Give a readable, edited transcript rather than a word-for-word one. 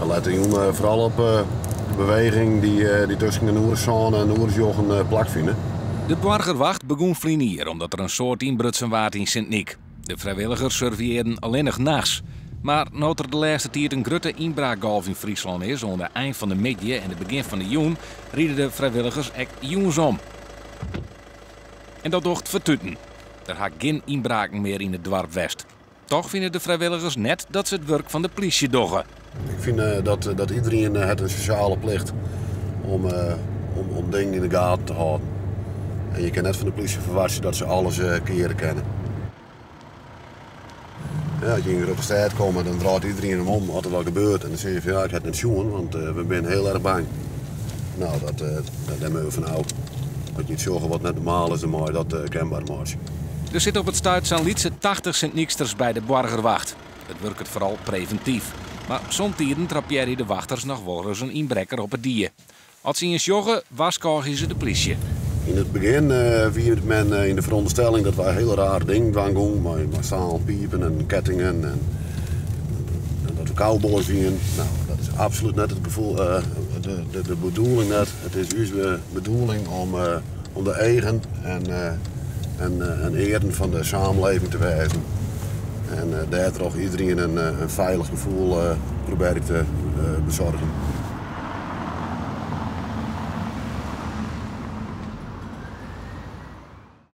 We letten jongen vooral op de beweging die tussen de Noerenzaan en Noerensjochen plaatsvindt. De burgerwacht begon flinier omdat er een soort inbrutsen waard in Sint-Nick. De vrijwilligers surveilleerden alleen nog nachts. Maar nadat er de laatste tijd een grote inbraakgolf in Friesland is, onder het eind van de middag en het begin van de joen, rieden de vrijwilligers echt joensom. En dat docht vertutten. Er had geen inbraken meer in het dorp West. Toch vinden de vrijwilligers net dat ze het werk van de politie doggen. Ik vind dat iedereen het een sociale plicht om dingen in de gaten te houden. En je kan net van de politie verwachten dat ze alles keren kennen. Ja, als je in de stad komt, dan draait iedereen hem om wat er wel gebeurt. En dan zeg je van ja, ik heb het niet want we zijn heel erg bang. Nou, dat nemen we van nou. Als je niet zorgen wat net normaal is, dan moet je dat kenbaar maken. Er zit op het stuit aan Lietse 80 Sint-Niksters bij de burgerwacht. Het werkt vooral preventief. Maar soms trapjeer de wachters nog wel eens een inbreker op het dier. Als ze eens joggen, waskoggen ze de politie. In het begin viel men in de veronderstelling dat we een heel raar ding doen, met staal, piepen en kettingen en dat we cowboys zien. Nou, dat is absoluut net het gevoel, de bedoeling net. Het is onze bedoeling om de eigen en eren van de samenleving te wijzen. En daar toch iedereen een veilig gevoel probeer ik te bezorgen.